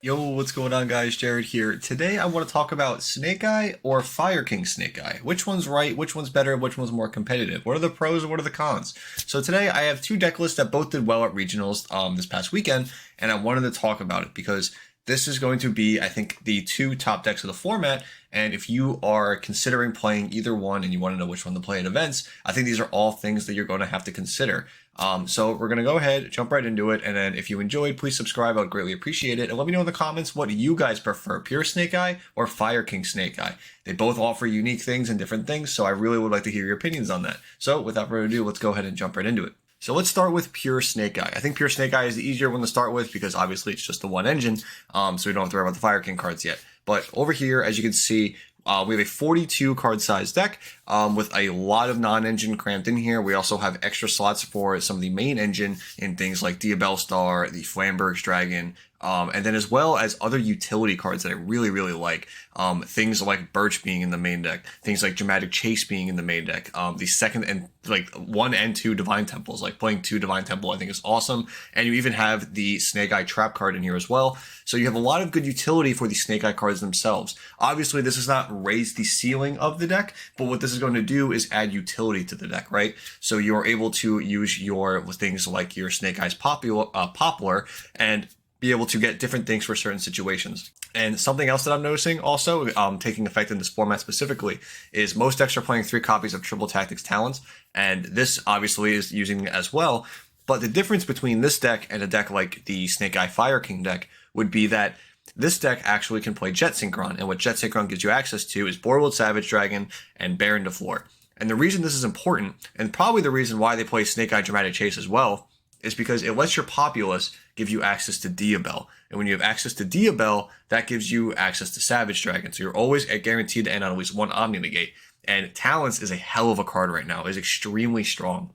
Yo, what's going on, guys? Jared here. Today I want to talk about Snake Eye or Fire King Snake Eye. Which one's right? Which one's better? Which one's more competitive? What are the pros and what are the cons? So today I have two deck lists that both did well at regionals this past weekend, and I wanted to talk about it because this is going to be, I think, the two top decks of the format. And if you are considering playing either one and you want to know which one to play at events, I think these are all things that you're going to have to consider. So we're going to go ahead, jump right into it. And then if you enjoyed, please subscribe. I would greatly appreciate it. And let me know in the comments what you guys prefer, Pure Snake Eye or Fire King Snake Eye. They both offer unique things and different things. So I really would like to hear your opinions on that. So without further ado, let's go ahead and jump right into it. So let's start with Pure Snake Eye. I think Pure Snake Eye is the easier one to start with because obviously it's just the one engine, so we don't have to worry about the Fire King cards yet. But over here, as you can see, we have a 42 card size deck with a lot of non-engine cramped in here. We also have extra slots for some of the main engine in things like Diabellstar, the Flamberg's Dragon, and then as well as other utility cards that I really, really like. Things like Birch being in the main deck, things like Dramatic Chase being in the main deck, the second and like 1 and 2 Divine Temples, like playing 2 Divine Temple I think is awesome. And you even have the Snake Eye Trap card in here as well. So you have a lot of good utility for the Snake Eye cards themselves. Obviously this does not raise the ceiling of the deck, but what this is going to do is add utility to the deck, right? So you are able to use your things like your Snake Eyes Poplar and be able to get different things for certain situations. And something else that I'm noticing also, taking effect in this format specifically, is most decks are playing 3 copies of Triple Tactics Talents, and this obviously is using it as well. But the difference between this deck and a deck like the Snake Eye Fire King deck would be that this deck actually can play Jet Synchron, and what Jet Synchron gives you access to is Borewood Savage Dragon and Baron de Fleur. And the reason this is important, and probably the reason why they play Snake Eye Dramatic Chase as well, is because it lets your populace give you access to Diabell. And when you have access to Diabell, that gives you access to Savage Dragon. So you're always guaranteed to end on at least one Omni Negate. And Talents is a hell of a card right now. It is extremely strong.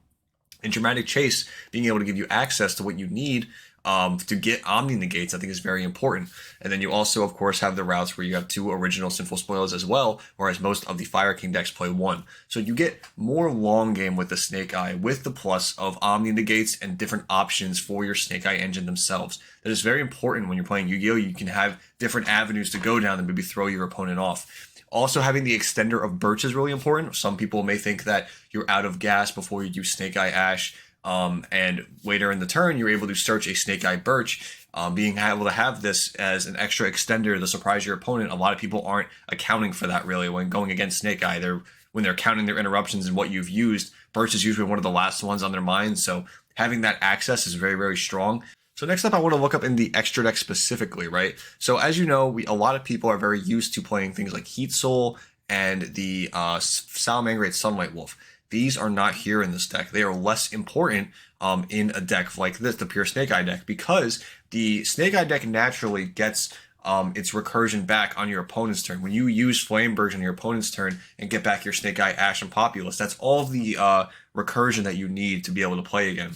And Dramatic Chase, being able to give you access to what you need to get Omni Negates, I think is very important. And then you also, of course, have the routes where you have 2 original Sinful Spoils as well, whereas most of the Fire King decks play 1. So you get more long game with the Snake Eye, with the plus of Omni Negates and different options for your Snake Eye engine themselves. That is very important when you're playing Yu-Gi-Oh! You can have different avenues to go down and maybe throw your opponent off. Also, having the extender of Birch is really important. Some people may think that you're out of gas before you do Snake Eye Ash, and later in the turn, you're able to search a Snake Eye Birch. Being able to have this as an extra extender to surprise your opponent, a lot of people aren't accounting for that really when going against Snake Eye. When they're counting their interruptions and what you've used, Birch is usually one of the last ones on their mind. So having that access is very, very strong. So next up, I want to look up in the extra deck specifically, right? So as you know, a lot of people are very used to playing things like Heat Soul and the Salamangreat Sunlight Wolf. These are not here in this deck. They are less important in a deck like this, the Pure Snake Eye deck, because the Snake Eye deck naturally gets its recursion back on your opponent's turn. When you use Flamberge on your opponent's turn and get back your Snake Eye Ash and Populace, that's all the recursion that you need to be able to play again.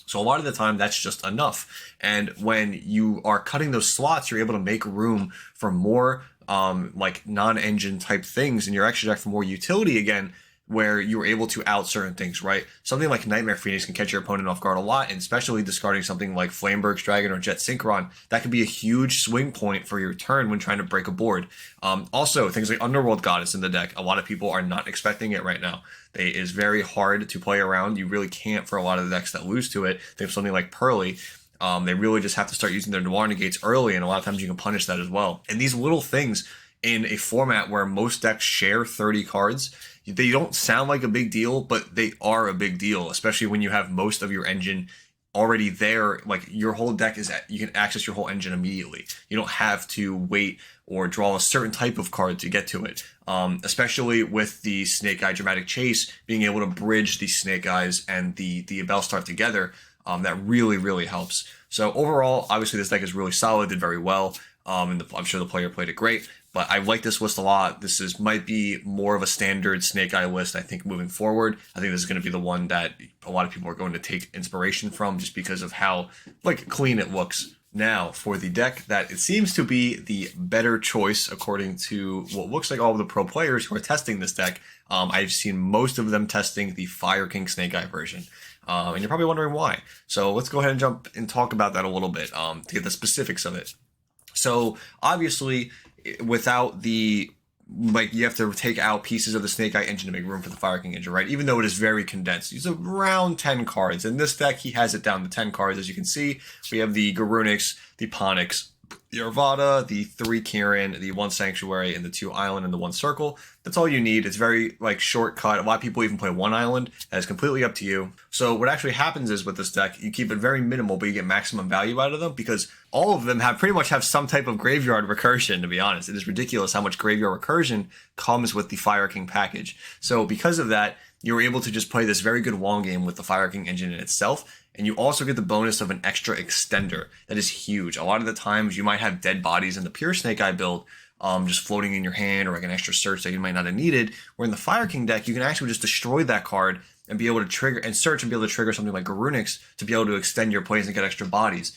So a lot of the time, that's just enough. And when you are cutting those slots, you're able to make room for more like non-engine type things in your extra deck for more utility again, where you're able to out certain things, right? Something like Nightmare Phoenix can catch your opponent off guard a lot, and especially discarding something like Flamberg's Dragon or Jet Synchron, that could be a huge swing point for your turn when trying to break a board. Also, things like Underworld Goddess in the deck, a lot of people are not expecting it right now. It is very hard to play around. You really can't for a lot of the decks that lose to it. They have something like Pearly. They really just have to start using their Noir Negates early, and a lot of times you can punish that as well. And these little things in a format where most decks share 30 cards, they don't sound like a big deal, but they are a big deal, especially when you have most of your engine already there. Like your whole deck is, you can access your whole engine immediately. You don't have to wait or draw a certain type of card to get to it. Especially with the Snake Eye Dramatic Chase, being able to bridge the Snake Eyes and the Diabellstar together, that really, really helps. So overall, obviously this deck is really solid, did very well. And I'm sure the player played it great. But I like this list a lot. This might be more of a standard Snake Eye list, I think, moving forward. I think this is going to be the one that a lot of people are going to take inspiration from just because of how clean it looks. Now, for the deck that it seems to be the better choice, according to what looks like all of the pro players who are testing this deck, I've seen most of them testing the Fire King Snake Eye version. And you're probably wondering why. So let's go ahead and jump and talk about that a little bit to get the specifics of it. So obviously, without the like, you have to take out pieces of the Snake Eye engine to make room for the Fire King engine, right? Even though it is very condensed, he's around 10 cards. In this deck, he has it down to 10 cards. As you can see, we have the Garunix, the Ponix, the Arvada, the 3 Kirin, the 1 Sanctuary, and the 2 Island and the 1 Circle. That's all you need. It's very shortcut. A lot of people even play 1 Island. That is completely up to you. So what actually happens is with this deck, you keep it very minimal, but you get maximum value out of them because all of them pretty much have some type of graveyard recursion, to be honest. It is ridiculous how much graveyard recursion comes with the Fire King package. So because of that, you're able to just play this very good long game with the Fire King engine in itself. And you also get the bonus of an extra extender. That is huge. A lot of the times you might have dead bodies in the pure Snake Eye build just floating in your hand, or like an extra search that you might not have needed. Where in the Fire King deck, you can actually just destroy that card and be able to trigger and search and be able to trigger something like Garunix to be able to extend your plays and get extra bodies.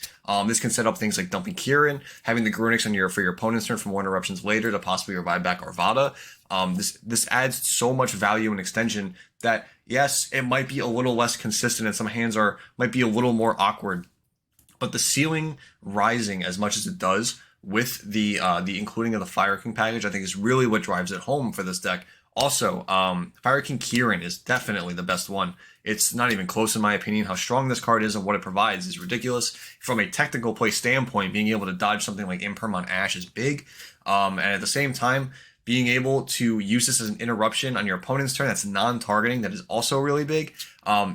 This can set up things like dumping Kirin, having the Garunix on for your opponent's turn from 1 eruptions later to possibly revive back Arvada. This adds so much value and extension that, yes, it might be a little less consistent and some hands might be a little more awkward, but the ceiling rising as much as it does with the including of the Fire King package, I think is really what drives it home for this deck. Also, Fire King Kirin is definitely the best one. It's not even close in my opinion. How strong this card is and what it provides is ridiculous. From a technical play standpoint, being able to dodge something like Imperm on Ash is big. And at the same time, being able to use this as an interruption on your opponent's turn that's non-targeting, that is also really big,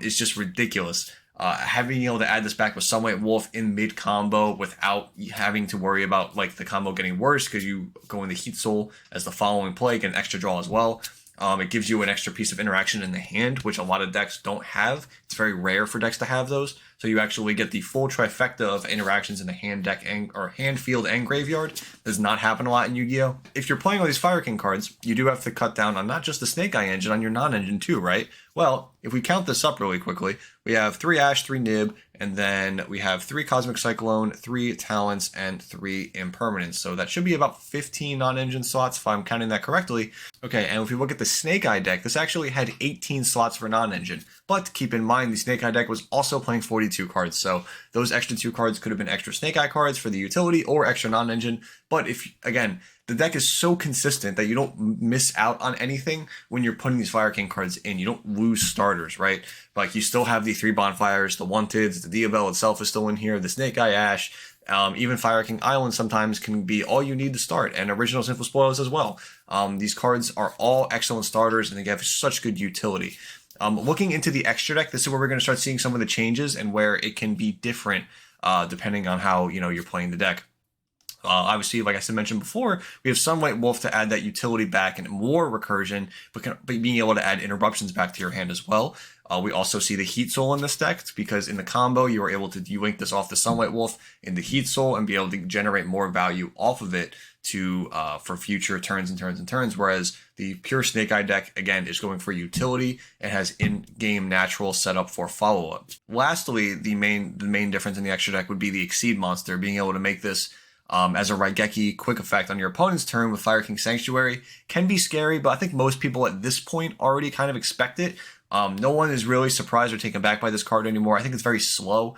is just ridiculous. Having able to add this back with Sunlight Wolf in mid combo without having to worry about like the combo getting worse because you go into Heat Soul as the following play, get an extra draw as well. It gives you an extra piece of interaction in the hand, which a lot of decks don't have. It's very rare for decks to have those. So you actually get the full trifecta of interactions in the hand deck or hand field and graveyard. Does not happen a lot in Yu-Gi-Oh! If you're playing all these Fire King cards, you do have to cut down on not just the Snake Eye engine, on your non-engine too, right? Well, if we count this up really quickly, we have 3 Ash, 3 Nib, and then we have 3 Cosmic Cyclone, 3 Talents, and 3 Impermanence. So that should be about 15 non-engine slots if I'm counting that correctly. Okay, and if we look at the Snake Eye deck, this actually had 18 slots for non-engine. But keep in mind, the Snake Eye deck was also playing 42 cards, so those extra 2 cards could have been extra Snake Eye cards for the utility or extra non-engine. But if, again, the deck is so consistent that you don't miss out on anything when you're putting these Fire King cards in. You don't lose starters, right? Like, you still have the 3 Bonfires, the Wanteds, the Diabell itself is still in here, the Snake Eye Ash, even Fire King Island sometimes can be all you need to start, and Original Sinful Spoils as well. These cards are all excellent starters, and they have such good utility. Looking into the extra deck, this is where we're going to start seeing some of the changes and where it can be different depending on how you're playing the deck. Obviously, like I mentioned before, we have Sunlight Wolf to add that utility back and more recursion, but being able to add interruptions back to your hand as well. We also see the Heat Soul in this deck because in the combo, you are able to link this off the Sunlight Wolf in the Heat Soul and be able to generate more value off of it to for future turns and turns and turns. Whereas the pure Snake Eye deck, again, is going for utility and has in-game natural setup for follow-up. Lastly, the main difference in the extra deck would be the Exceed monster, being able to make this as a Raigeki quick effect on your opponent's turn with Fire King Sanctuary can be scary, but I think most people at this point already kind of expect it. No one is really surprised or taken back by this card anymore. I think it's very slow.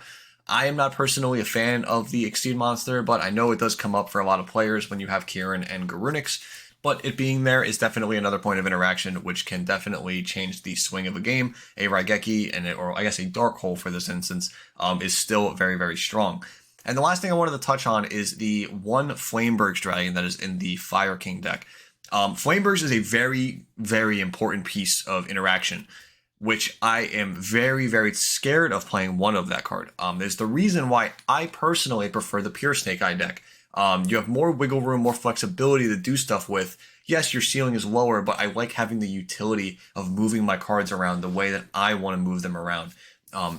I am not personally a fan of the Exceed monster, but I know it does come up for a lot of players when you have Kirin and Garunix. But it being there is definitely another point of interaction, which can definitely change the swing of a game. A Raigeki, or I guess a Dark Hole for this instance, is still very, very strong. And the last thing I wanted to touch on is the 1 Flameberg's Dragon that is in the Fire King deck. Flameberg's is a very, very important piece of interaction, which I am very, very scared of playing one of that card. Is the reason why I personally prefer the pure Snake Eye deck. You have more wiggle room, more flexibility to do stuff with. Yes, your ceiling is lower, but I like having the utility of moving my cards around the way that I want to move them around.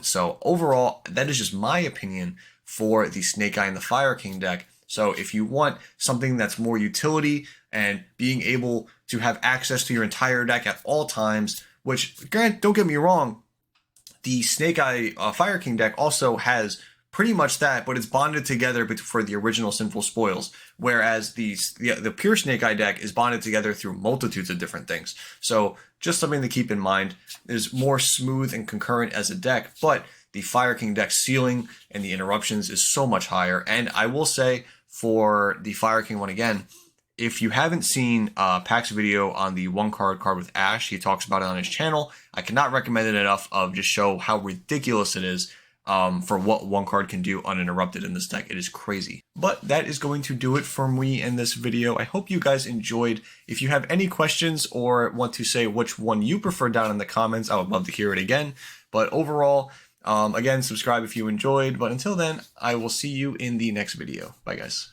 So overall, that is just my opinion for the Snake Eye and the Fire King deck. So if you want something that's more utility and being able to have access to your entire deck at all times, which, granted, don't get me wrong, the Snake Eye Fire King deck also has pretty much that, but it's bonded together for the original Sinful Spoils, whereas the pure Snake Eye deck is bonded together through multitudes of different things. So just something to keep in mind. Is more smooth and concurrent as a deck, but the Fire King deck ceiling and the interruptions is so much higher. And I will say, for the Fire King one again, if you haven't seen Pack's video on the one card with Ash, he talks about it on his channel. I cannot recommend it enough of just show how ridiculous it is for what one card can do uninterrupted in this deck. It is crazy. But that is going to do it for me in this video. I hope you guys enjoyed. If you have any questions or want to say which one you prefer down in the comments, I would love to hear it again. But overall, again, subscribe if you enjoyed. But until then, I will see you in the next video. Bye, guys.